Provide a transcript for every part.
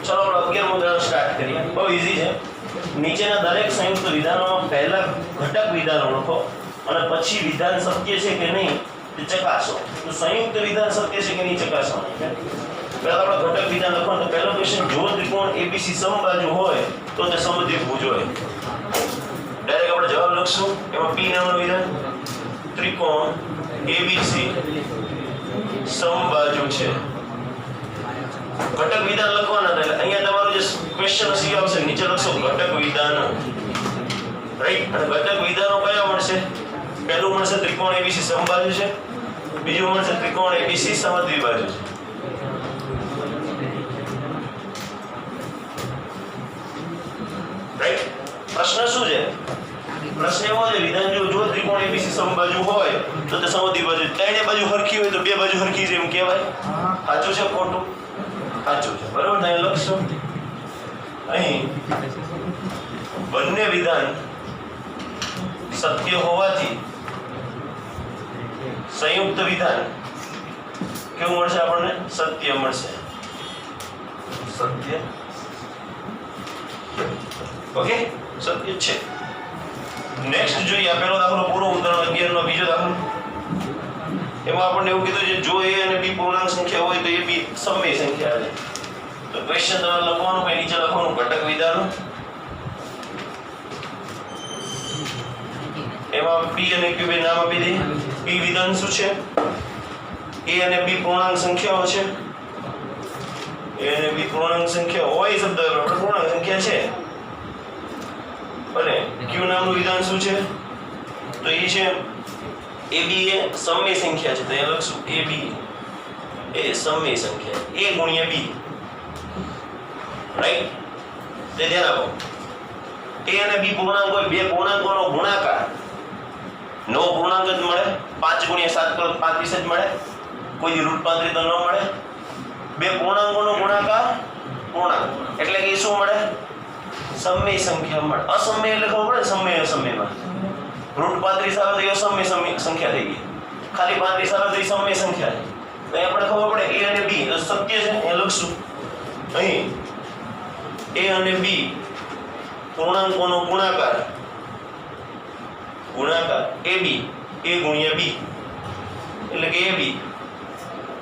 चलो આપણે 11મો ઉદાહરણ સ્ટાર્ટ કરીએ. બહુ ઈઝી છે. નીચેના દરેક સંયુક્ત વિધાનોમાં પહેલા ઘટક વિધાન ઓળખો અને પછી વિધાન સત્ય છે કે નહીં તે ચકાસો. તો સંયુક્ત વિધાન સત્ય છે કે નહીં ચકાસવાનું છે. પહેલા આપણે ઘટક વિધાન લખવાનું. તો પહેલો ક્વેશ્ચન, જો ત્રિકોણ ABC સમબાજુ હોય તો તે સમદ્વિભુજ હોય. ડાયરેક્ટ આપણે જવાબ લખશું. એમાં P નામનું વિધાન, ત્રિકોણ ABC સમબાજુ છે. ઘટક વિધાન લખવાના હતા એટલે અહીંયા તમારું જે ક્વેશ્ચન હશે એ આવશે. નીચે લખશો ઘટક વિધાન, રાઈટ. અને ઘટક વિધાનો કયા મળશે? પહેલું મળશે ત્રિકોણ ABC સમબાજુ છે, બીજું મળશે ત્રિકોણ ABC સમદ્વિબાજુ છે. રાઈટ. પ્રશ્ન શું છે? પ્રશ્ન એવો છે વિધાન જો ત્રિકોણ ABC સમબાજુ હોય તો તે સમદ્વિબાજુ. ત્રણે બાજુ હરખી હોય તો બે બાજુ હરખી છે એમ કહેવાય. સાચું છે ખોટું? સાચું છે. બરાબર. તો અહીં લખશો, અહીં બંને વિધાન સત્ય હોવાથી સંયુક્ત વિધાન કેવું મળશે આપણને? સત્ય મળશે. સત્ય. ઓકે, સત્ય છે. નેક્સ્ટ જોઈએ. આપેલો દાખલો પૂરો ઉદાહરણ 11 નો બીજો દાખલો. એમાં આપણને એવું કીધું છે જો A અને B પૂર્ણાંક સંખ્યા હોય તો AB સમય સંખ્યા છે. તો ક્વેશ્ચન તમારે લખવાનું કે નીચે લખવાનું ઘટક વિધાનો. એમાં P અને Q બે નામ આપી દઈએ. P વિધાન શું છે? A અને B પૂર્ણાંક સંખ્યાઓ છે. A અને B પૂર્ણાંક સંખ્યા હોય શબ્દ આપણે પૂર્ણાંક સંખ્યા છે. અને Q નામનું વિધાન શું છે? તો એ છે AB એ સમય સંખ્યા છે. તો અહીંયા લખશું AB એ સમય સંખ્યા, A ગુણ્યા B. રાઈટ. તે ધ્યાન આપો. A અને B પૂર્ણાંક હોય, બે પૂર્ણાંકોનો ગુણાકાર નવો પૂર્ણાંક જ મળે. 5 ગુણ્યા 7 કરો 35 જ મળે. કોઈ √35 તો ન મળે. બે પૂર્ણાંકોનો ગુણાકાર પૂર્ણાંક એટલે કે શું મળે? સમય સંખ્યા મળે. અસમય એટલે ખબર પડે? સમય અસમયમાં √35 આવે તો એ અસમય સંખ્યા થઈ ગઈ. ખાલી 35 આવે તો એ સમય સંખ્યા છે. તો આપણે ખબર પડે A અને B તો સત્ય છે. એ લખશું અહીં A અને B પૂર્ણાંકોનો ગુણાકાર AB A ગુણ્યા B એટલે કે AB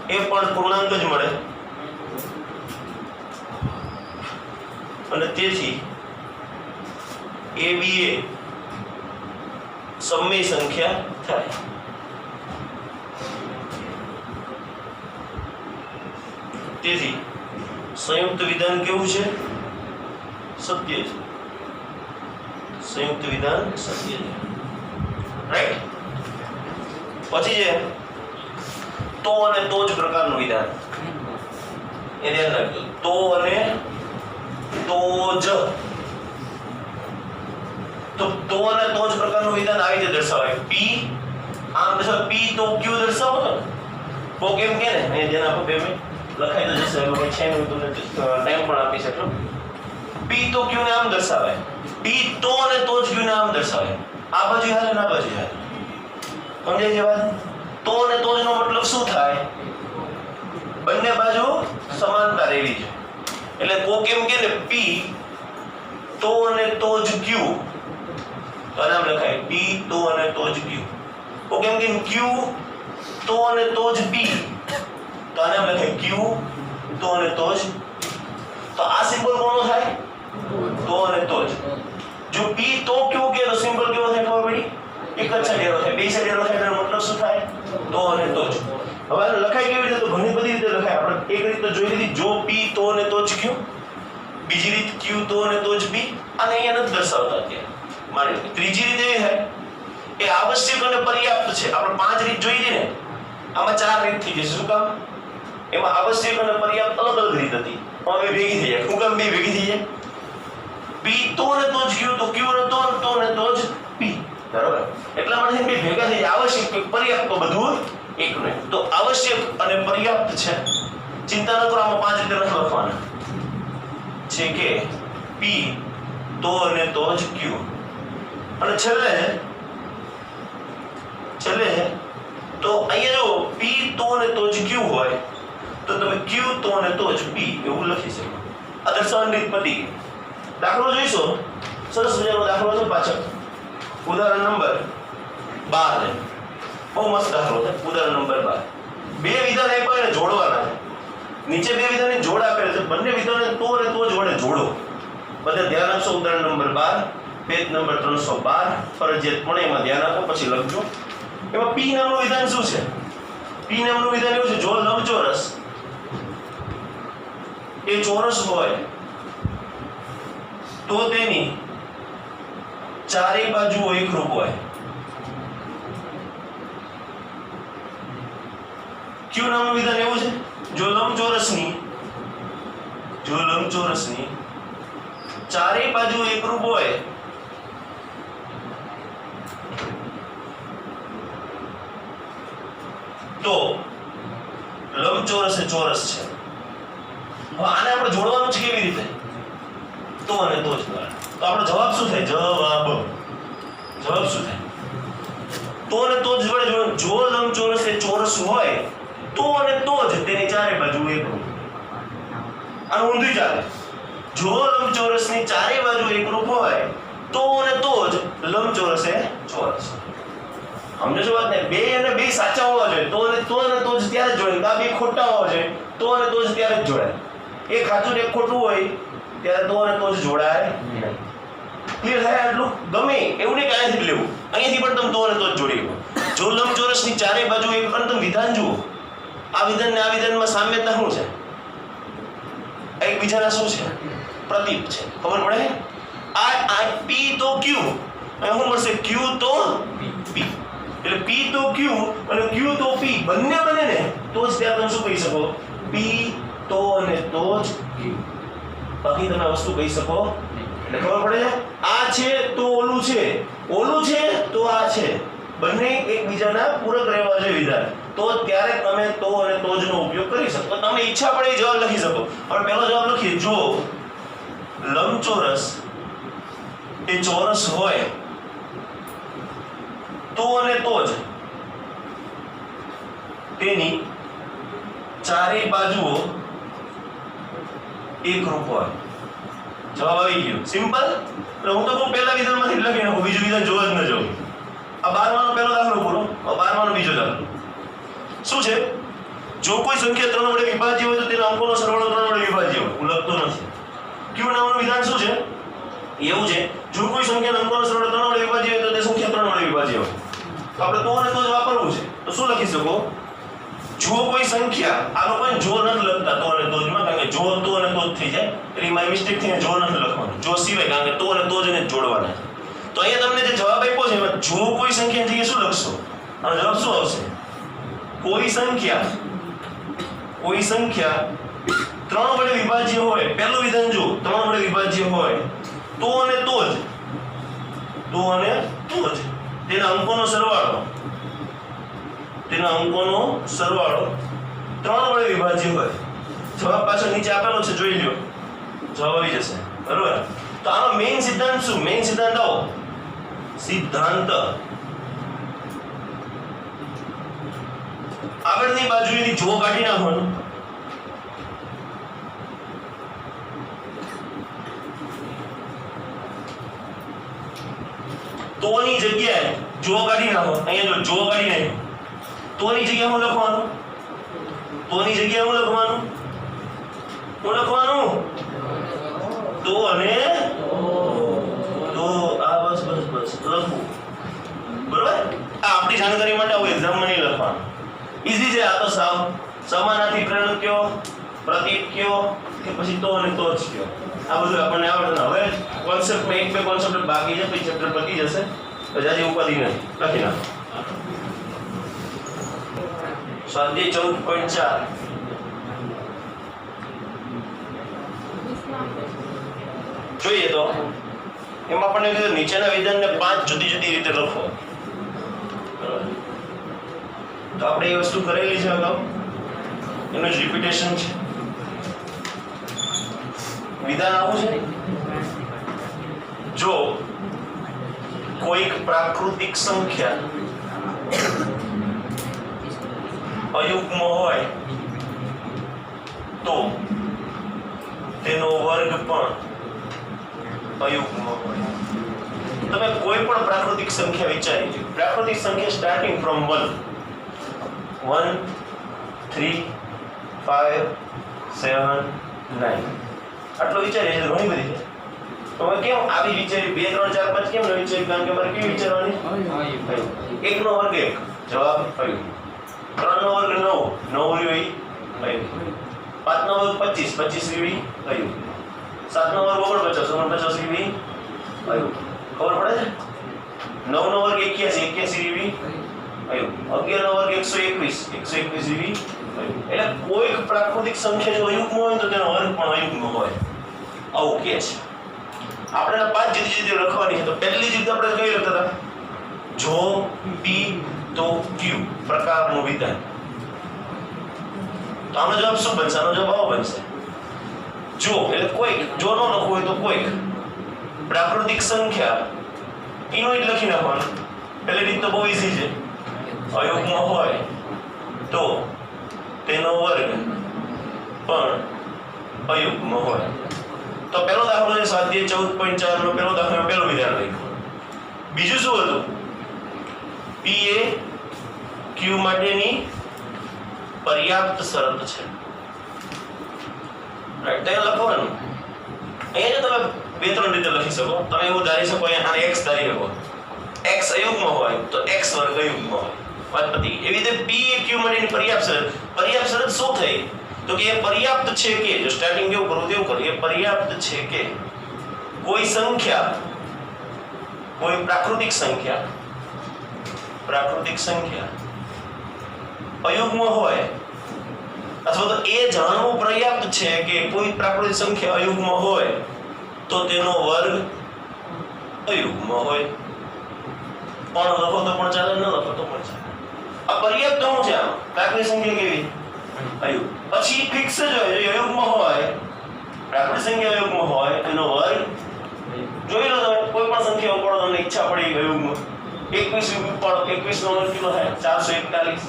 એ પણ પૂર્ણાંક જ મળે અને તેથી AB એ સમય સંખ્યા થાય. તેથી સંયુક્ત વિધાન કેવું છે? સત્ય છે. સંયુક્ત વિધાન સત્ય છે. રાઈટ. પછી છે તો અને તો જ પ્રકારનું વિધાન. એ ધ્યાન રાખજો. તો અને તો જ. તો અને તો જ પ્રકારનું વિધાન આવી રીતે દર્શાવાય. P આમ દર્શાવે P તો Q દર્શાવો ને. તો કેમ કે ને એ ધ્યાન આપો. 2 મિનિટ લખાઈ તો જશે. હવે છે હું તમને ટાઈમ પણ આપી શકું. P તો Q ને આમ દર્શાવે. P તો અને તો જ Q ને આમ દર્શાવે. આ બાજુ હાલે ને આ બાજુ હાલે. સમજાય છે વાત? તો અને તો જ નો મતલબ શું થાય? બંને બાજુ સમાનતા રહેવી છે. એટલે કો કેમ કે ને P તો અને તો જ Q તો નામ લખાય P તો અને તો જ Q. કો કેમ કે Q તો અને તો જ P તો નામ લખાય Q તો અને તો જ. તો આ સિમ્બોલ કોનો થાય? તો અને તો જ. જો P તો Q કે તો સિમ્બોલ કેવો થાય ખબર પડી? એક જ સાઈડ એરો થાય. બે સાઈડ એરો થાય એનો મતલબ શું થાય? તો અને તો જ. હવે આને લખાય કેવી રીતે? તો ઘણી બધી રીતે લખાય. આપણે એક રીત તો જોઈ લીધી. જો P તો અને તો જ Q. બીજી રીત Q તો અને તો જ P. અને અહીંયા નથી દર્શાવતા અત્યારે. માની લો ત્રીજી રીત એવી થાય એ આવશ્યક અને પર્યાપ્ત છે. આપણે 5 રીત જોઈ હતી ને, આમાં 4 રીત થઈ જશે. શું કામ? એમાં આવશ્યક અને પર્યાપ્ત અલગ અલગ રીત હતી. હવે ભેગી થઈ જાય. શું કામ બે ભેગી થઈ જાય? P તો અને તો જ Q તો Q અને તો અને તો જ P. બરાબર. એટલા માટે બે ભેગા થઈ જાય. આવશ્યક પર્યાપ્ત તો બધું એકનું એક. તો આવશ્યક અને પર્યાપ્ત છે. ચિંતા ન કરો. આમાં 5 રીતે લખવાના છે કે P તો અને તો જ Q. અને છેલ્લે તો અહીંયા જો P તો અને તો જ Q હોય તો તમે Q તો અને તો જ P એવું લખી શકો. આ દર્શાવવાની રીત પતી ગઈ. દાખલો જોઈશો. સરસ મજાનો દાખલો છે પાછળ. ઉદાહરણ નંબર 12 લે. બહુ મસ્ત દાખલો છે. ઉદાહરણ નંબર 12. બે વિધાન આપ્યા એને જોડવાના છે. નીચે બે વિધાનની જોડ આપેલ છે. બંને વિધાનને તો અને તો જોડે જોડો. બધા ધ્યાન આપશો. ઉદાહરણ નંબર 12 પેજ નંબર 312 ફરજિયાતપણે એમાં ધ્યાન આપો, પછી લખજો. એમાં પી નામનું વિધાન શું છે? પી નામનું વિધાન એવું છે, જો લંબચોરસ એ ચોરસ હોય તો તેની ચારે બાજુઓ એકરૂપ હોય. ક્યુ નામનું વિધાન એવું છે, જો લંબચોરસની ચારે બાજુ એકરૂપ હોય તો લંબચોરસ એ ચોરસ છે. હવે આને આપણે જોડવાનું છે કેવી રીતે? તો અને તો જ. તો આપણો જવાબ શું થાય? જવાબ શું થાય? તો અને તો જ જોડે જોડો. જો લંબચોરસ એ ચોરસ હોય તો અને તો જ તેની ચારે બાજુ એકરૂપ. આનું ઊંધું ચાલે. જો લંબચોરસની ચારે બાજુ એકરૂપ હોય તો અને તો જ લંબચોરસ એ ચોરસ. સમજો છો વાત ને? બે અને બે સાચા હોવા જોઈએ તો અને તો જ ત્યારે જ જોડાય. આ બે ખોટા હોવા જોઈએ તો અને તો જ ત્યારે જ જોડાય. એક સાચું ને એક ખોટું હોય ત્યારે તો અને તો જ જોડાય નહીં. ક્લિયર થાય આટલું? ગમે એવું નહીં કે અહીંયાથી લેવું, અહીંયાથી પણ તમે તો અને તો જ જોડી શકો. જો લંબચોરસની ચારે બાજુ એક પણ તમે વિધાન જુઓ, આ વિધાન ને આ વિધાનમાં સામ્યતા શું છે? એકબીજાના શું છે? પ્રતીક છે. ખબર પડે? આ પી તો ક્યુ, અહીં શું મળશે? ક્યુ તો પી. એટલે પી તો ક્યુ અને ક્યુ તો પી બંને બને ને તો જ ત્યાં તમે શું કહી શકો? પી તો અને તો જ ક્યુ. બાકી તમે વસ્તુ કહી શકો એટલે ખબર પડે છે? આ છે તો ઓલું છે, ઓલું છે તો આ છે. બંને એકબીજાના પૂરક રહેવા જોઈએ વિધાન. તો ત્યારે તમે તો અને તો જ નો ઉપયોગ કરી શકો. તમને ઈચ્છા પડે એ જવાબ લખી શકો. હવે પહેલો જવાબ લખીએ. જો લંબચોરસ એ ચોરસ હોય તો અને તો જ તેની ચારે બાજુઓ એકરૂપ હોય. જવાબ આવી ગયો. સિમ્પલ. હું તો પહેલા વિધાનમાંથી જ લખી નાખું, બીજું વિધાન જોવા જ ન જાઉં. આ 12માનો પહેલો દાખલો પૂરો. 12માનો બીજો દાખલો શું છે? જો કોઈ સંખ્યા 3 વડે વિભાજ્ય હોય તો તેના અંકોનો સરવાળો 3 વડે વિભાજ્ય હોય. હું લખતો નથી. ક્યુ નામનું વિધાન શું છે? એવું છે, જો કોઈ સંખ્યાના અંકોનો સરવાળો 3 વડે વિભાજ્ય હોય તો તે સંખ્યા 3 વડે વિભાજ્ય હોય. તો આપણે તો અને તો જ વાપરવું છે. તો શું લખી શકો? જો કોઈ સંખ્યા, આ લોકોને જો નથી લખતા તો અને તો જ માં, કારણ કે જો તો અને તો જ થઈ જાય એટલે મારી મિસ્ટેક થઈને જો નથી લખવાનું. જો સિવાય, કારણ કે તો અને તો જ ને જોડવાના છે. તો અહીંયા તમને જે જવાબ આપ્યો છે એમાં જો કોઈ સંખ્યા જગ્યાએ શું લખશો? આનો જવાબ શું આવશે? કોઈ સંખ્યા 3 વડે વિભાજ્ય હોય. પહેલું વિધાન જો 3 વડે વિભાજ્ય હોય તો અને તો જ તેના અંકોનો સરવાળો 3 વડે વિભાજ્ય હોય. જવાબ પાછળ નીચે આપેલો છે, જોઈ લ્યો. જવાબ આવી જશે. બરોબર? તો આનો મેઇન સિદ્ધાંત શું? મેઇન સિદ્ધાંત આવો. સિદ્ધાંત આગળની બાજુએથી જો કાઢી નાખવાનું. તોની જગ્યાએ જો કાઢી નાખો. અહીંયા જો કાઢી નાખો. તોની જગ્યાએ શું લખવાનું? શું લખવાનું? તો અને તો. આ બસ લખવું. બરોબર? આ આપણી જાણકારી માટે આવું એક્ઝામમાં નહીં લખવાનું. ઈઝી છે. આ તો સાવ સમાનાર્થી પ્રેરક કયો, પ્રતીક કયો કે પછી તો અને તો જ કયો, આ બધું આપણને આવડે. હવે કોન્સેપ્ટમાં 1-2 કોન્સેપ્ટ બાકી છે, પછી ચેપ્ટર પતી જશે. પછી ઉપાધિ નહીં. લખી નાખો. સ્વાધ્યાય 14.4. જોઈએ તો એમાં આપણને કીધું નીચેના વિધાનને 5 જુદી જુદી રીતે લખો. તો આપણે એ વસ્તુ કરેલી છે અગાઉ, એનું જ રિપીટેશન છે. વિધાન આવું છે, જો કોઈક પ્રાકૃતિક સંખ્યા અયુગ્મ હોય તો તે તેનો વર્ગ પણ અયુગ્મ હોય. તમે કોઈ પણ પ્રાકૃતિક સંખ્યા વિચારી લો. પ્રાકૃતિક સંખ્યા સ્ટાર્ટિંગ ફ્રોમ 1 3 5 7 9 આટલો વિચારીએ છે. ઘણી બધી છે. તો હવે કેમ આવી વિચારી 2 3 4 5 કેમ ન વિચારી? કારણ કે મારે કેવી વિચારવાની? 1 નો વર્ગ 1 જવાબ અયુગ્મ. 3 નો વર્ગ 9 9 રહ્યો અયુગ્મ. 5 નો વર્ગ 25 25 રીવી અયુગ્મ. 7 નો વર્ગ 49 49 રીવી અયુગ્મ. ખબર પડે છે? 9 નો વર્ગ 81 81 રીવી અયુગ્મ. 11 નો વર્ગ 121 121 રીવી અયુગ્મ. એટલે કોઈક પ્રાકૃતિક સંખ્યા જો અયુગ્મ હોય તો તેનો વર્ગ પણ અયુગ્મ હોય. આવું કે છે. આપણે 5 જુદી જુદી લખવાની છે. તો પહેલી રીત આપણે કઈ લખતા હતા? જો p તો q પ્રકારનું વિધાન. તો આનો જવાબ શું બનશે? આનો જવાબ આવો બનશે. જો એટલે કોઈક, જો ન લખવું હોય તો કોઈક પ્રાકૃતિક સંખ્યા એનું જ લખી નાખવાનું. પહેલી રીત તો બહુ ઈઝી છે. અયુગ્મ હોય તો તેનો વર્ગ પણ અયુગ્મ હોય. તો પહેલો દાખલો છે સ્વાધ્યાય 14.4 નો પહેલો દાખલો, પહેલો વિધાન લખ્યું. બીજું શું હતું? p એ q માટેની પર્યાપ્ત શરત છે. રાઈટ, તે લખવાનું. અહીંયા તમે 2-3 રીતે લખી શકો. તમે એવું ધારી શકો, અહીંયા આને x ધારી શકો. x અયુગ્મ હોય તો x વર્ગ અયુગ્મ હોય. વાત પતી. એવી રીતે p એ q માટેની પર્યાપ્ત શરત. પર્યાપ્ત શરત શું થઈ? તો કે એ પર્યાપ્ત છે કે, જો સ્ટાર્ટિંગ કેવું કરું તેવું કરું, એ પર્યાપ્ત છે કે કોઈ સંખ્યા, કોઈ પ્રાકૃતિક સંખ્યા અયુગ્મ હોય, અથવા તો એ જાણવું પર્યાપ્ત છે કે કોઈ પ્રાકૃતિક સંખ્યા અયુગ્મ હોય તો તેનો વર્ગ અયુગ્મ હોય. પણ લખો તો પણ ચાલે, ન લખો તો પણ ચાલે. આ પર્યાપ્ત શું છે? આમ પ્રાકૃતિક સંખ્યા કેવી? અયુગ્મ. પછી ફિક્સ જ હોય. જો અયુગ્મ હોય, પ્રાકૃતિક સંખ્યા અયુગ્મ હોય, એનો વર્ગ જોઈ લો. તમે કોઈ પણ સંખ્યા ઉપાડો, તમને ઈચ્છા પડી અયુગ્મ 21 ઉપાડો, 21 નો વર્ગ કેટલો થાય? 441.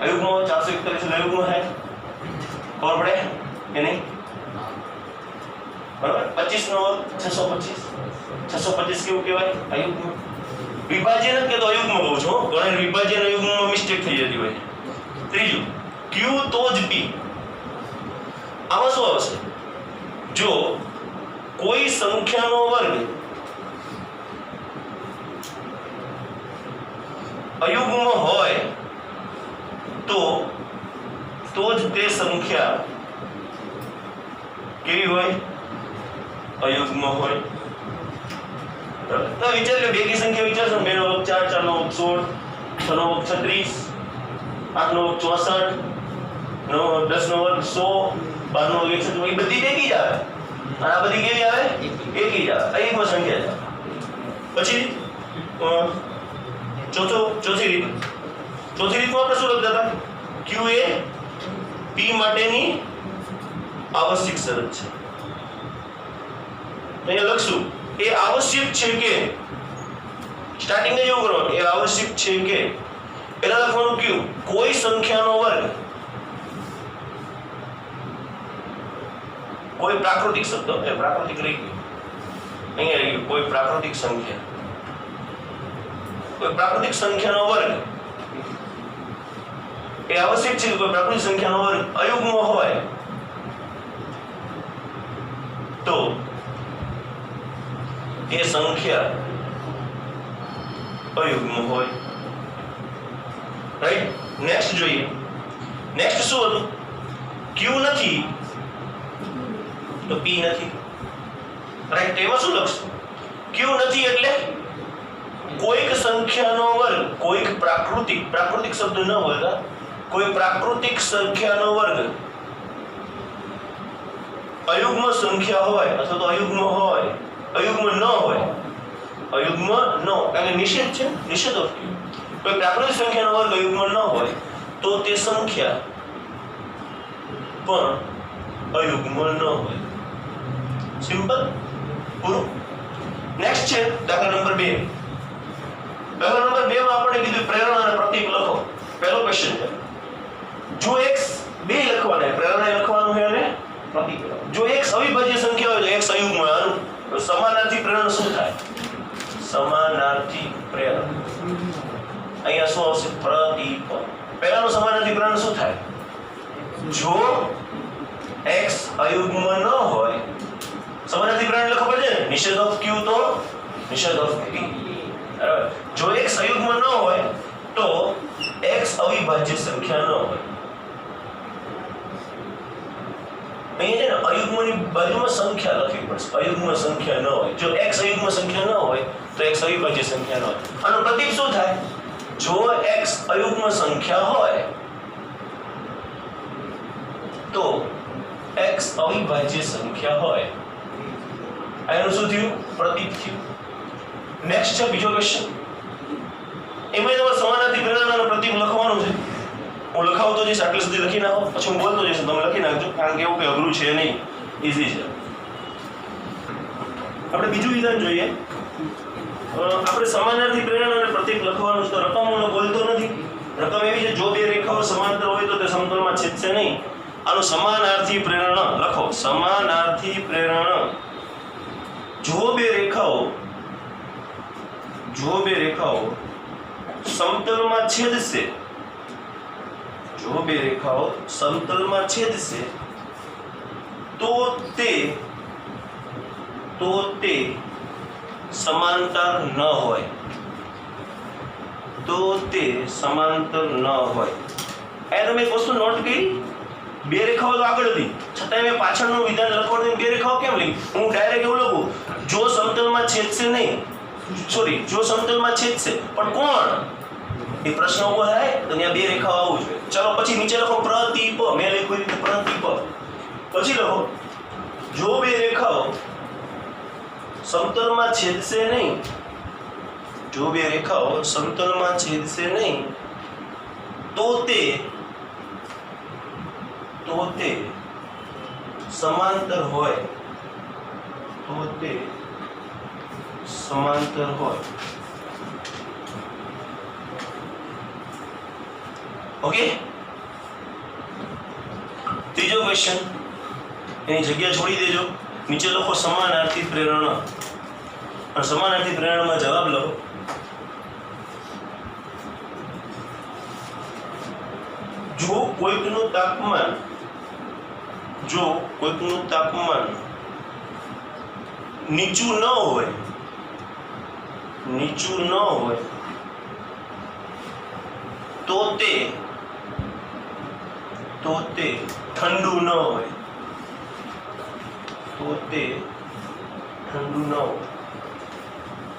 અયુગ્મ 441 અયુગ્મ થાય. ખબર પડે કે નહીં? બરાબર. 25 નો વર્ગ 625. 625 કેવું કહેવાય? અયુગ્મ. વિભાજ્ય નથી કહેતો, અયુગ્મ કહું છું. ઘણા વિભાજ્ય અયુગ્મમાં મિસ્ટેક થઈ જતી હોય. ત્રીજું, q તો જ p. આમાં શું આવશે? જો કોઈ સંખ્યાનો વર્ગ અયુગ્મ હોય તો જ તે સંખ્યા કેવી હોય? અયુગ્મ હોય. તો વિચાર લો, બેકી સંખ્યા વિચારશો. 2 નો વર્ગ 4, 4 નો વર્ગ 16, 6 નો વર્ગ 36, 8 નો વર્ગ 64, 10 નો વર્ગ 100, 12 નો વર્ગ 61. એ બધી બેકી જ આવે. અને આ બધી કેવી આવે? એકી જ આવે. અયુગ્મ સંખ્યા છે. પછી ચોથી રીત. ચોથી રીતમાં આપણે શું લખતા હતા? q એ p માટેની આવશ્યક શરત છે. અહીંયા લખશું એ આવશ્યક છે કે, સ્ટાર્ટિંગ એવું કરવાનું, એ આવશ્યક છે કે, પહેલા લખવાનું q, કોઈ સંખ્યાનો વર્ગ, કોઈ પ્રાકૃતિક શબ્દ, એ પ્રાકૃતિક રહી ગયું, અહીંયા રહી ગયું, કોઈ પ્રાકૃતિક સંખ્યા, કોઈ પ્રાકૃતિક સંખ્યાનો વર્ગ એ આવશ્યક છે કે કોઈ પ્રાકૃતિક સંખ્યાનો વર્ગ અયુગ્મ હોય તો એ સંખ્યા અયુગ્મ હોય. રાઈટ. નેક્સ્ટ જોઈએ. નેક્સ્ટ શું હતું? q નથી તો p નથી. રાઈટ. એમાં શું લખશું? q નથી એટલે કોઈક સંખ્યાનો વર્ગ, કોઈક પ્રાકૃતિક શબ્દ ન હોય, કોઈ પ્રાકૃતિક સંખ્યાનો વર્ગ અયુગ્મ સંખ્યા હોય અથવા તો અયુગ્મ હોય, અયુગ્મ ન હોય, અયુગ્મ ન, કારણ કે નિષેધ છે, નિષેધ ઓફ કોઈ પ્રાકૃતિક સંખ્યાનો વર્ગ અયુગ્મ ન હોય તો તે સંખ્યા પણ અયુગ્મ ન હોય. સિમ્પલ. પૂરું. નેક્સ્ટ છે દાખલા નંબર 2. દાખલા નંબર 2 માં આપણે કીધું પ્રેરણા અને પ્રતીક લખો. પહેલો ક્વેશ્ચન છે, જો x 2 લખવાના, પ્રેરણા લખવાનું છે અને પ્રતિપ્રેરણ. જો x અવિભાજ્ય સંખ્યા હોય તો x અયુગ્મ આનું તો સમાનાર્થી પ્રેરણ શું થાય? સમાનાર્થી પ્રેરણ. અહીંયા શું આવશે? પ્રતિપદ. પહેલાનું સમાનાર્થી પ્રેરણ શું થાય? જો x અયુગ્મ ન હોય, સમાનાર્થી પ્રેરણ લખો પડે ને, નિષેધ ઓફ q તો નિષેધ ઓફ p. બરાબર. જો x અયુગ્મ ન હોય તો x અવિભાજ્ય સંખ્યા ન હોય. અહીંયા છે ને અયુગ્મની બાજુમાં સંખ્યા લખવી પડશે. અયુગ્મ સંખ્યા ન હોય. જો x અયુગ્મ સંખ્યા ન હોય તો x અવિભાજ્ય સંખ્યા ન હોય. આનું પ્રતીક શું થાય? જો x અયુગ્મ સંખ્યા હોય તો x અવિભાજ્ય સંખ્યા હોય. આનું શું થયું? પ્રતીક થયું. નેક્સ્ટ છે બીજો ક્વેશ્ચન. એમાં તમારે સમાનાર્થી પ્રેરણ અને પ્રતીક લખવાનું છે. હું લખાવતો જઈશ, આટલે સુધી લખી નાખો, પછી હું બોલતો જઈશ, તમે લખી નાખજો, કારણ કે એવું કંઈ અઘરું છે નહીં, ઈઝી છે. આપણે બીજું વિધાન જોઈએ. આપણે સમાનાર્થી પ્રેરણ અને પ્રતીક લખવાનું છે. તો રકમ હું બોલતો નથી. રકમ એવી છે, જો બે રેખાઓ સમાંતર હોય તો તે સમતલમાં છેદશે નહીં. આનું સમાનાર્થી પ્રેરણ લખો. સમાનાર્થી પ્રેરણ. જો બે રેખાઓ સમતલમાં છેદશે, જો બે રેખાઓ સમતલમાં છેદશે તો તે સમાંતર ન હોય. તો તે સમાંતર ન હોય. એ તમે એક વસ્તુ નોટ કરી, બે રેખાઓ તો આગળ હતી, છતાં મેં પાછળનું વિધાન લખવાનું બે રેખાઓ કેમ લઈ? હું ડાયરેક્ટ એવું લખું, જો સમતલમાં છેદશે નહીં, સોરી, જો સમતલમાં છેદશે પણ કોણ? એ પ્રશ્ન ઉભો થાય તો ત્યાં બે રેખાઓ આવવું જોઈએ. ચલો પછી નીચે લખો પ્રતિપ. મેં લખ્યું રીતે પ્રતિપ. પછી લખો જો બે રેખાઓ સમતલમાં છેદશે નહીં, જો બે રેખાઓ સમતલમાં છેદશે નહીં તો તે સમાંતર હોય. તો તે સમાંતર હોય. ઓકે. ત્રીજો ક્વેશ્ચન, એની જગ્યા છોડી દેજો, નીચે લખો સમાનાર્થી પ્રેરણ. અને સમાનાર્થી પ્રેરણમાં જવાબ લખો. જો કોઈકનું તાપમાન નીચું ન હોય તો તે ઠંડુ ન હોય.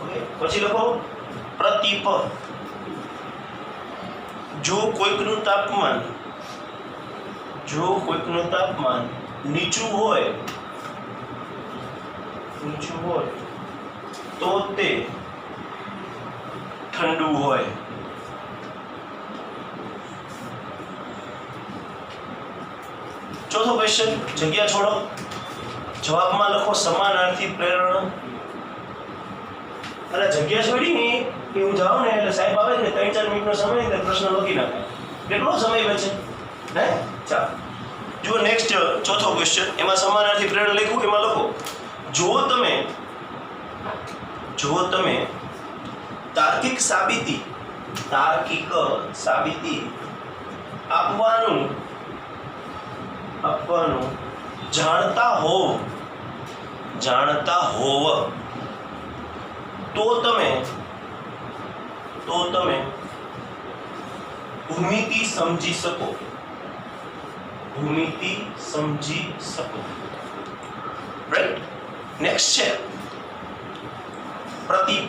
ઓકે. પછી લખો પ્રતિપ. જો કોઈકનું તાપમાન નીચું હોય તો તે ઠંડુ હોય. ચોથો ક્વેશ્ચન, જગ્યા છોડો, જવાબમાં લખો સમાનાર્થી પ્રેરણ. અને જગ્યા છોડી ને એવું જાઓ ને એટલે સાહેબ આવે ને 3-4 મિનિટનો સમય ને પ્રશ્ન લખી નાખે. કેટલો સમય બચે? હે, ચાલો જુઓ નેક્સ્ટ ચોથો ક્વેશ્ચન. એમાં સમાનાર્થી પ્રેરણ લખ્યું, એમાં લખો જો તમે તાર્કિક સાબિતી આપવાનું જાણતા હોવ તો તમે ભૂમિતિ સમજી શકો. રાઈટ. નેક્સ્ટ છે પ્રતિપ.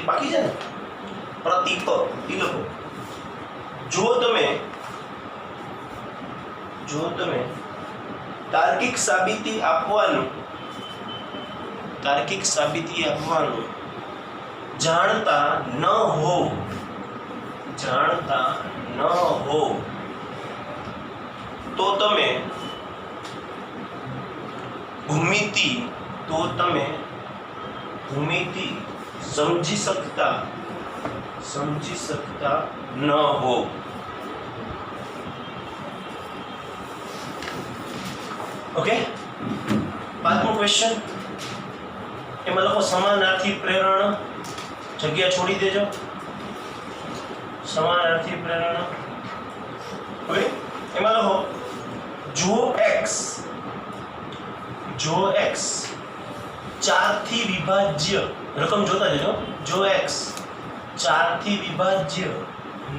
બાકી છે ને પ્રતિપ. એ લખો જો તમે તાર્કિક સાબિતી આપવાનું જાણતા ન હોવ તો તમે ભૂમિતિ સમજી શકતા ન હો. ઓકે, પાંચમો ક્વેશ્ચન, એમાં લખો સમાનાર્થી પ્રેરણ, જગ્યા છોડી દેજો, સમાનાર્થી પ્રેરણ. હવે એમાં લખો જો x 4 થી વિભાજ્ય, રકમ જોતા જજો, જો x 4 થી વિભાજ્ય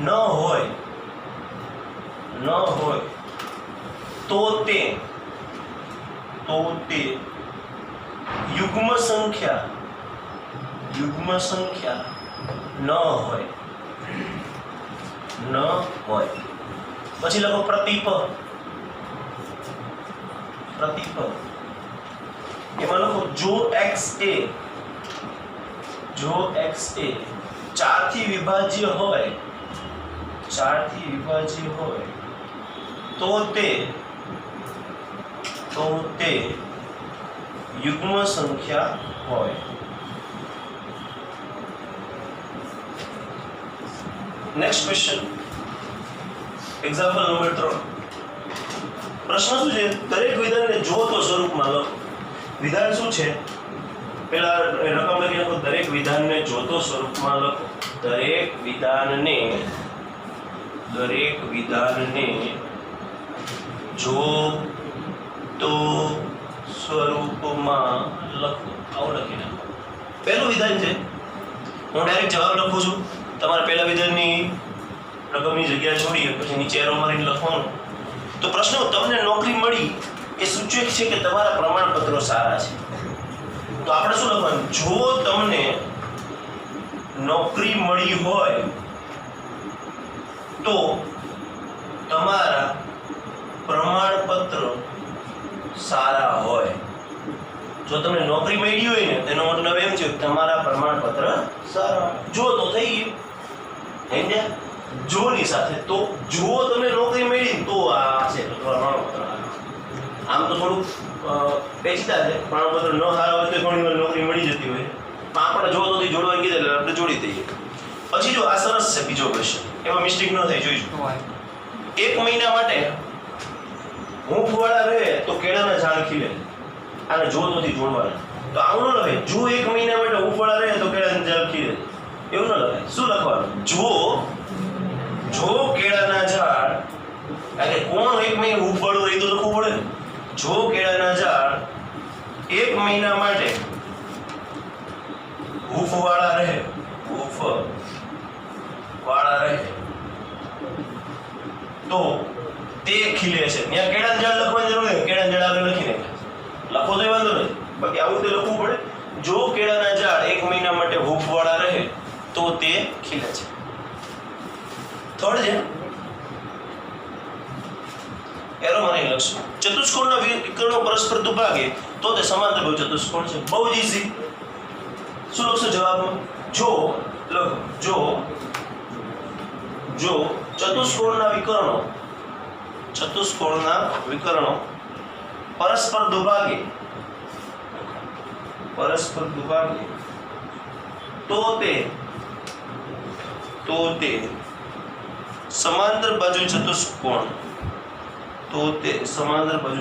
ન હોય તો તે યુગ્મ સંખ્યા ન હોય. પછી લખો પ્રતિપદ, એમાં લખો જો x એ 4 થી વિભાજ્ય હોય તો તે યુગ્મ સંખ્યા હોય. Next question, example number 3. પ્રશ્ન શું છે? દરેક વિધાનને જો તો સ્વરૂપમાં લખો. વિધાન શું છે? પેલા રકમ લખી નાખો. દરેક વિધાનને જોતો સ્વરૂપમાં લખો. દરેક વિધાનને જો તો સ્વરૂપમાં લખો. આવું લખી નાખો. પહેલું વિધાન છે, હું ડાયરેક્ટ જવાબ લખું છું. તમારે પહેલા વિધાનની રકમની જગ્યા છોડી પછી નીચે એરો મારીને લખવાનું. તો પ્રશ્ન, તમને નોકરી મળી એ સૂચવે છે કે તમારા પ્રમાણપત્રો સારા છે. તો આપણે શું લખવાનું? જો તમને નોકરી મળી હોય તો તમારા પ્રમાણપત્ર સારા હોય. જો તમને નોકરી મળી હોય ને તેનો મતલબ એમ છે કે તમારા પ્રમાણપત્ર સારા. જો તો થઈ ગયું હે, જો ની સાથે તો જો તમને નોકરી મળી તો આ છે પ્રમાણપત્ર. આમ તો થોડું પેચીદા છે, પ્રમાણપત્ર ન સારા હોય તો ઘણી વાર નોકરી મળી જતી હોય. આપણે જો તોથી જોડવાનું કીધે એટલે આપણે જોડી દઈએ. પછી જો આ સરસ છે બીજો ક્વેશ્ચન, એમાં મિસ્ટેક ન થાય, જોઈશું. 1 મહિના માટે હૂંફવાળા રહે તો કેળાના ઝાડ ખીલે. આને જો તોથી જોડવાના. તો આવું ન લખે જો 1 મહિના માટે હૂંફવાળા રહે તો કેળાના ઝાડ ખીલે, એવું ન લખાય. શું લખવાનું? જો કેળાના ઝાડ, એટલે કોણ 1 મહિના હૂંફવાળું રહી તો લખવું પડે. જો કેળાના ઝાડ 1 મહિના માટે હૂંફવાળા રહે તો તે ખીલે છે. ત્યાં કેળાના ઝાડ લખવાની જરૂર નથી, કેળાના ઝાડ આગળ લખીને લખો તો વાંધો નથી, બાકી આવું તે લખવું પડે. જો કેળાના ઝાડ 1 મહિના માટે હૂંફવાળા રહે તો તે ખીલે છે. થર્ડ છે, એરો મારી લખશું. ચતુષ્કોણના વિકર્ણો પરસ્પર દુભાગે તો તે સમાંતર બહુ ચતુષ્કોણ છે. બહુ જ ઈઝી. શું લખશો જવાબમાં? જો ચતુષ્કોણના વિકર્ણો પરસ્પર દુભાગે તો તે સમાંતર બાજુ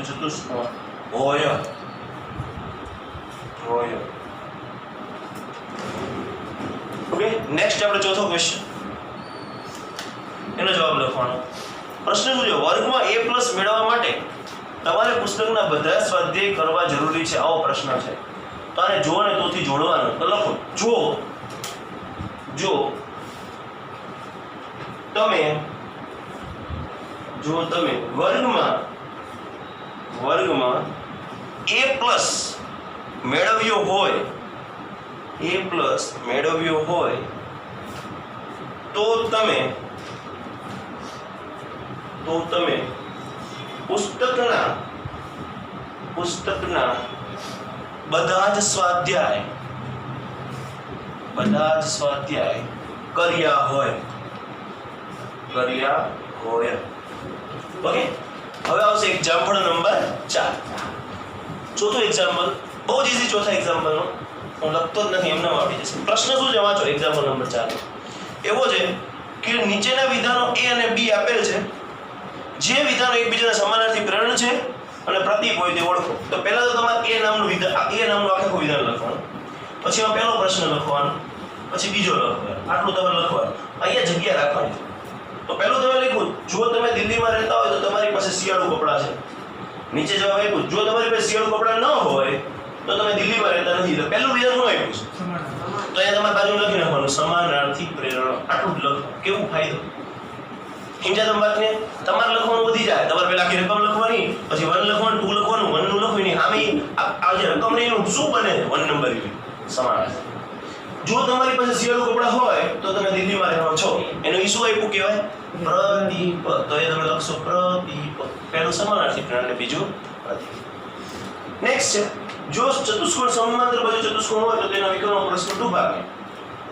ચતુષ્કોણ હોય. ઓકે, નેક્સ્ટ આપણે ચોથો ક્વેશ્ચન, એનો જવાબ લખવાનો. પ્રશ્ન શું છે? વર્ગમાં A+ મેળવવા માટે તમારે પુસ્તકના બધા સ્વાધ્યાય કરવા જરૂરી છે. આવો પ્રશ્ન છે. તો આને જો અને તોથી જોડવાનું. તો લખો જો તમે વર્ગમાં A+ મેળવ્યો હોય તો તમે પુસ્તકના બધા જ સ્વાધ્યાય કર્યા હોય. ઓકે, હવે આવશે એક્ઝામ્પલ નંબર 4. ચોથું એક્ઝામ્પલ બહુ જ ઈઝી. ચોથા એક્ઝામ્પલનો હું લખતો જ નથી, એમને આવડી જશે. પ્રશ્ન શું છે વાંચો. એક્ઝામ્પલ નંબર 4 એવો છે કે નીચેના વિધાનો A અને B આપેલ છે. જે વિધાનો એકબીજાના સમાનાર્થી પ્રેરણ છે અને પ્રતીક હોય તે ઓળખો. તો પહેલા તો તમારે એ નામનું વિધાન, એ નામનું આખું વિધાન લખવાનું, પછી એમાં પહેલો પ્રશ્ન લખવાનો, પછી બીજો લખવાનો, આટલું તમારે લખવાનું. અહીંયા જગ્યા રાખવાની. તો પહેલું તમે લખ્યું, જો તમે દિલ્હીમાં રહેતા હોય તો તમારી પાસે શિયાળુ કપડાં છે. નીચે જવાબ આપ્યું, જો તમારી પાસે શિયાળુ કપડાં ન હોય તો તમે દિલ્હીમાં રહેતા નથી. તો પહેલું વિધાન શું આપ્યું છે? તો અહીંયા તમારે બાજુ લખી નાખવાનું સમાનાર્થી પ્રેરણા. આટલું જ લખો. કેવું ફાયદો? સમજ્યા તમે વાતને? તમારે લખવાનું વધી જાય. તમારે પહેલા આખી રકમ લખવાની, પછી 1 લખવાનું, 2 લખવાનું, 1 નું લખવું નહીં. આમે આ જે રકમ ને એનું શું બને? 1 નંબર સમાનાર્થી. જો તમારી પાસે શિયાળુ કપડાં હોય તો તમે દિલ્હીમાં રહેવા છો, એનો ઈ શું આપ્યું કહેવાય? પ્રદીપ. તો એ તમે લખશો પ્રદીપ. પહેલું સમાનાર્થી પ્રેરણા અને બીજું પ્રદીપ. નેક્સ્ટ છે, જો ચતુષ્કોણ સમાંતર બાજુ ચતુષ્કોણ હોય તો તેના વિકર્ણો પરસ્પર દુભાગે.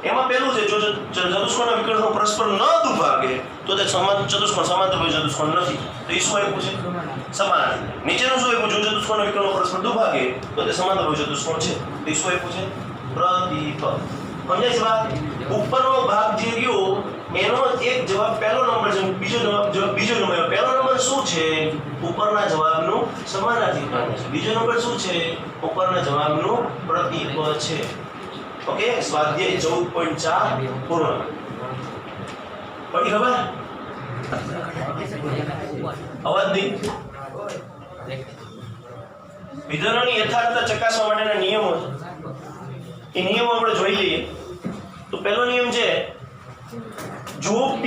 એમાં પહેલું છે, જો ચતુષ્કોણના વિકર્ણો પરસ્પર ન દુભાગે તો તે ચતુષ્કોણ સમાંતર બાજુ ચતુષ્કોણ નથી. તો એ શું આપ્યું છે? સમાનાર્થી. નીચેનું શું આપ્યું? જો ચતુષ્કોણના વિકર્ણો પરસ્પર દુભાગે તો તે સમાંતર બાજુ ચતુષ્કોણ છે. તો એ શું આપ્યું છે? પ્રદીપ. સમજાય છે વાત? ઉપરનો ભાગ જે રહ્યો એનો એક જવાબ પહેલો નંબર છે, બીજો જવાબ બીજો નંબર. પહેલો નંબર શું છે? ઉપરના જવાબનું સમાનાર્થી પ્રેરણા છે. બીજો નંબર શું છે? ઉપરના જવાબનું પ્રતીક છે. ઓકે, સ્વાધ્યાય 14.4 પૂર્ણ. પડી ખબર? અવાજ નહીં. વિધાનોની યથાર્થતા ચકાસવા માટેના નિયમો છે. એ નિયમો આપણે જોઈ લઈએ. તો પહેલો નિયમ છે, જો P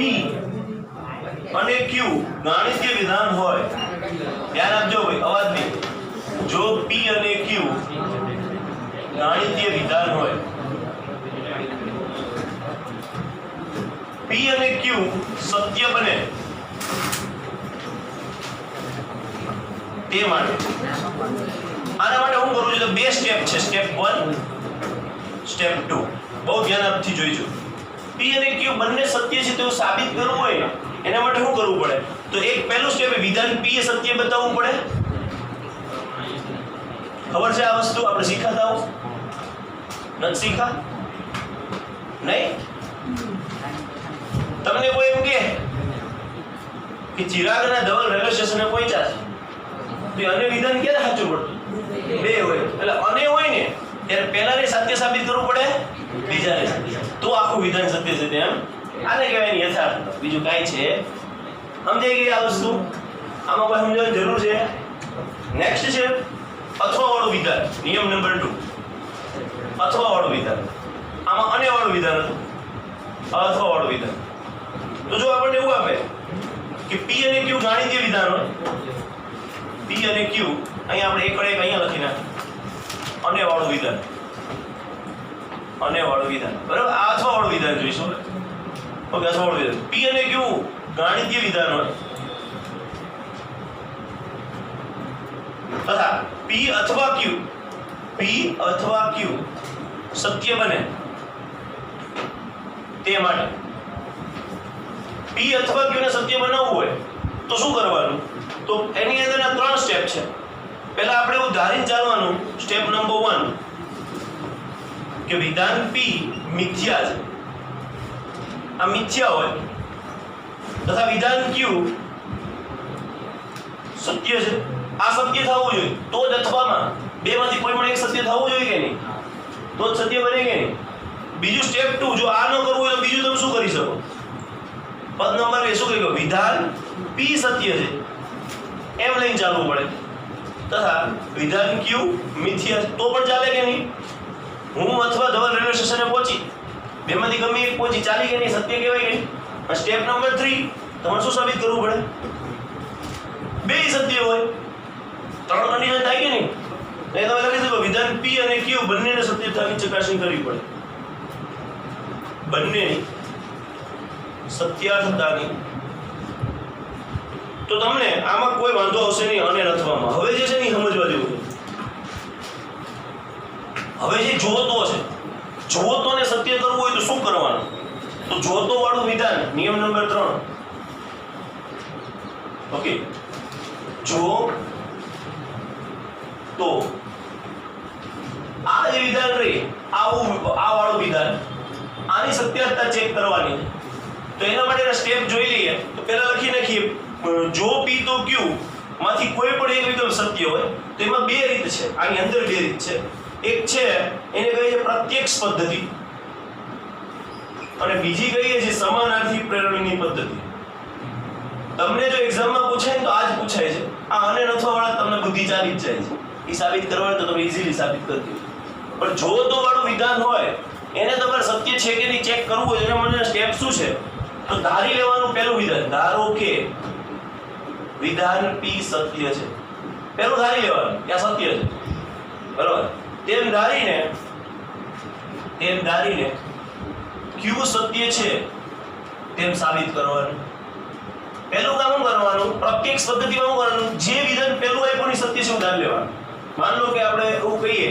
અને Q ગાણિતીય વિધાન હોય, ધ્યાન આપજો ભાઈ, અવાજ નહીં. જો P અને Q ગાણિતીય વિધાન હોય, P અને Q સત્ય બને તે માટે આના માટે હું કરું છું તો બે સ્ટેપ છે. Step 1, step 2. બહુ ધ્યાન આપથી જોઈજો. P અને Q બંને સત્ય છે તેવું સાબિત કરવું હોય ને, એના માટે શું કરવું પડે? તો એક પહેલું સ્ટેપ વિધાન P એ સત્ય બતાવવું પડે. ખબર છે આ વસ્તુ? આપણે શીખાતા હો? નથી શીખા? નહીં? તમને કોઈ એમ કે ચિરાગ અને ધવલ રેલવે સ્ટેશને પહોંચ્યા છે, તો અને વિધાન ક્યારે સાચું પડતું? બે હોય. એટલે અને હોય ને ત્યારે પહેલાને સત્ય સાબિત કરવું પડે, બીજાને સત્ય. તો આખું વિધાન સત્ય છે તેમ. આને કહેવાય યથાર્થ. બીજું કાંઈ છે? સમજાઈ ગઈ આ વસ્તુ? આમાં કોઈ સમજવાની જરૂર છે? નેક્સ્ટ છે અથવા વાળું વિધાન. નિયમ નંબર 2, અથવા વાળું વિધાન. આમાં અને વાળું વિધાન હતું, અથવા વાળું વિધાન. તો જો આપણને એવું આપે કે P અને Q ગાણિતીય વિધાન હોય, P અને Q, અહીંયા આપણે એક અહીંયા લખી નાખીએ અને વાળું વિધાન, અને વાળું વિધાન. બરાબર? આ અથવા વાળું વિધાન જોઈશું. ઓકે, અથવા વાળું વિધાન. P અને Q ગાણિતીય વિધાન હોય તથા P અથવા Q સત્ય બને તે માટે P અથવા Q ને સત્ય બનાવવું હોય તો શું કરવાનું? તો એની અંદરના 3 સ્ટેપ છે. પહેલા આપણે એવું ધારીને ચાલવાનું, સ્ટેપ નંબર 1, કે વિધાન P મિથ્યા છે, આ મિથ્યા હોય, તથા વિધાન Q સત્ય છે. આ સત્ય થવું જોઈએ તો જ અથવામાં બેમાંથી કોઈ પણ એક સત્ય થવું જોઈએ કે નહીં? તો જ સત્ય બને કે નહીં? બીજું સ્ટેપ 2, જો આ ન કરવું હોય તો બીજું તમે શું કરી શકો? પદ નંબર 2 શું કહ્યું? વિધાન P સત્ય છે એમ લઈને ચાલવું પડે, તથા વિધાન Q મિથ્યા છે તો પણ ચાલે કે નહીં? હું અથવા ધવલ રેલવે સ્ટેશને પહોંચી, બેમાંથી ગમે એક પહોંચી, ચાલી કે નહીં? સત્ય કહેવાય કે નહીં? સ્ટેપ નંબર 3, તમારે શું સાબિત કરવું પડે? બે સત્ય હોય, 3 કન્ડિશન થાય કે નહીં? એ તમે લખી શકો વિધાન P અને Q બંનેને સત્યતાની ચકાસણી કરવી પડે, બંનેની સત્યાર્થતાની. તો તમને આમાં કોઈ વાંધો આવશે નહીં અને રચવામાં. હવે જે છે ને સમજવા જેવું છે. હવે જે જોતો છે, જોતોને સત્ય કરવું હોય તો શું કરવાનું? તો જોતો વાળું વિધાન, નિયમ નંબર 3. ઓકે, જો તો આ જે વિધાન રહી, આ વાળું વિધાન, આની સત્યાર્થતા ચેક કરવાની. તો એના માટેના સ્ટેપ જોઈ લઈએ. તો પહેલા લખી નાખીએ, જો P તો Q માંથી કોઈ પણ એક વિકલ્પ સત્ય હોય તો એમાં બે રીત છે, આની અંદર બે રીત છે. એક છે એને કહે છે પ્રત્યક્ષ પદ્ધતિ અને બીજી કહીએ છીએ સમાનાર્થી પ્રેરણાની પદ્ધતિ. તમને જો એક્ઝામમાં પૂછાય તો આજ પૂછાય છે, આ અને અથવા વાળા તમને બુદ્ધિ ચાલી જ જાય છે. એ સાબિત કરવાનું તો તમે ઈઝીલી સાબિત કરી દો. પણ જો તો વાળું વિધાન હોય એને તમારે સત્ય છે કે નહીં ચેક કરવું હોય એના માટે સ્ટેપ શું છે તો ધારી લેવાનું. પહેલું વિધાન, ધારો કે વિધાન P સત્ય છે. પહેલું ધારી લેવાનું કે આ સત્ય છે, બરાબર. તેમ ધારીને Q સત્ય છે તેમ સાબિત કરવાનું. પહેલું કામ શું કરવાનું? પ્રત્યક્ષ પદ્ધતિમાં શું કરવાનું? જે વિધાન પહેલું આપ્યું ની સત્ય છે ઉદાહરણ લેવાનું. માન લો કે આપણે એવું કહીએ,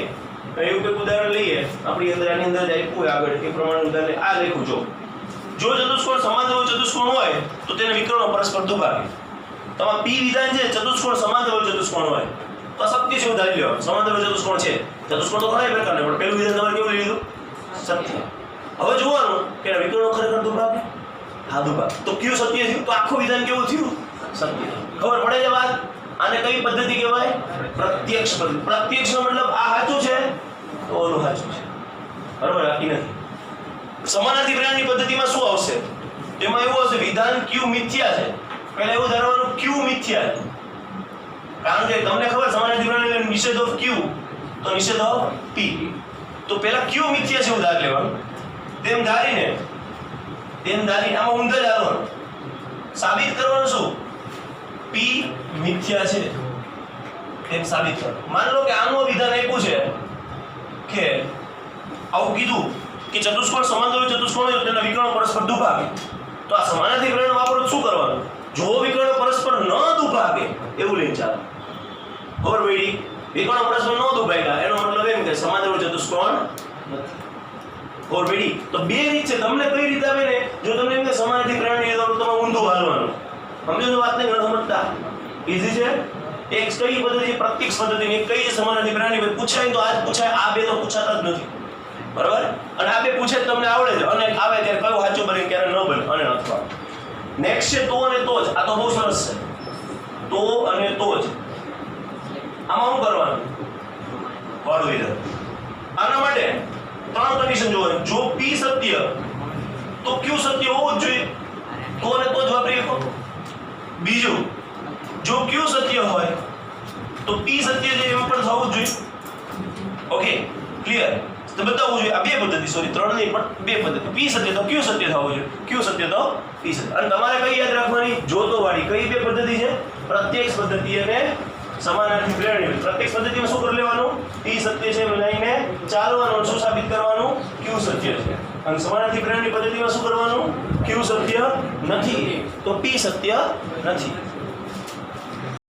એવું કંઈક ઉદાહરણ લઈએ, આપણી અંદર આની અંદર આપ્યું હોય આગળ એ પ્રમાણે ઉદાહરણ આ લખ્યું. જો ચતુષ્કોણ સમાંતર ચતુષ્કોણ હોય તો તેને વિકર્ણો પરસ્પર દુભાગે. તમારું P વિધાન છે ચતુષ્કોણ સમાંતર ચતુષ્કોણ હોય તો સત્ય છે ઉદાહરણ લેવાનું. સમાંતર ચતુષ્કોણ છે, ચતુષ્કોણ તો ઘણા પ્રકારના, પણ પહેલું વિધાન તમારે કેવું લીધું? સત્ય. હવે જોવાનું કે વિકર્ણો ખરેખર દુભાગે. હા દુભાગે. તો કયું સત્ય થયું? તો આખું વિધાન કેવું થયું? સત્ય. ખબર પડે છે વાત? આને કઈ પદ્ધતિ કહેવાય? પ્રત્યક્ષ પદ્ધતિ. પ્રત્યક્ષનો મતલબ આ સાચું છે તો ઓલું સાચું છે, બરાબર? બાકી નથી. સમાનાર્થી પ્રેરણાની પદ્ધતિમાં શું આવશે? તેમાં એવું હશે વિધાન Q મિથ્યા છે. પહેલા એવું ધારવાનું Q મિથ્યા છે, કારણ કે તમને ખબર સમાનાર્થી પ્રેરણા એટલે નિષેધ ઓફ Q તો નિષેધ ઓફ P. તો પહેલા Q મિથ્યા છે ઉદાહરણ લેવાનું. તેમ ધારીને આમાં ઊંધા ધારવાનું. સાબિત કરવાનું શું? P મિથ્યા છે તેમ સાબિત કરો. માન લો કે આનું વિધાન આપ્યું છે કે આવું કીધું કે ચતુષ્કોણ સમાંતર ચતુષ્કોણ હોય તેના વિકર્ણો પરસ્પર દુભાગે. તો આ સમાનાર્થી પ્રેરણા વાપરો શું કરવાનું? જો વિકર્ણો પરસ્પર ન દુભાગે એવું લઈને ચાલો. ખબર પડી? વિકર્ણો પરસ્પર ન દુભાગ્યા એનો મતલબ એમ કે સમાંતર ચતુષ્કોણ નથી. ખબર પડી? તો બે રીત છે. તમને કઈ રીત આવે ને, જો તમને એમ કે સમાનાર્થી પ્રેરણા તો તમે ઊંધું હાલવાનું. સમજો તો વાતને ન સમજતા ઈઝી છે. એક કઈ પદ્ધતિ પ્રત્યક્ષ પદ્ધતિ ને કઈ સમાનાર્થી પ્રેરણા પૂછાય તો આજ પૂછાય, આ બે તો પૂછાતા જ નથી, બરાબર? અને આ બે પૂછે તમને આવડે છે અને આવે ત્યારે કયું સાચું બને ક્યારે ન બને અને અથવા. નેક્સ્ટ છે તો અને તો જ. આ તો બહુ સરસ છે. તો અને તો જ. આમાં શું કરવાનું? વાળું વિધાન. આના માટે ત્રણ કન્ડિશન જોવે. જો P સત્ય તો Q સત્ય હોવું જ જોઈએ. તો અને તો જ વાપરી શકો. બીજું, જો Q સત્ય હોય તો P સત્ય છે એમ પણ થવું જ જોઈએ. Okay, clear? તો બતાવવું જોઈએ. આ બે પદ્ધતિ, સોરી ત્રણ નહીં પણ બે પદ્ધતિ. P સત્ય તો Q સત્ય થવું જોઈએ, Q સત્ય તો P સત્ય. અને તમારે કઈ યાદ રાખવાની? જોતો વાળી કઈ બે પદ્ધતિ છે? પ્રત્યક્ષ પદ્ધતિ અને સમાનાર્થી પ્રેરણા. પ્રત્યક્ષ પદ્ધતિમાં શું કરી લેવાનું? P સત્ય છે લઈને ચાલવાનું. શું સાબિત કરવાનું? Q સત્ય છે. અને સમાનાર્થી પ્રેરણાની પદ્ધતિમાં શું કરવાનું? Q સત્ય નથી તો P સત્ય નથી.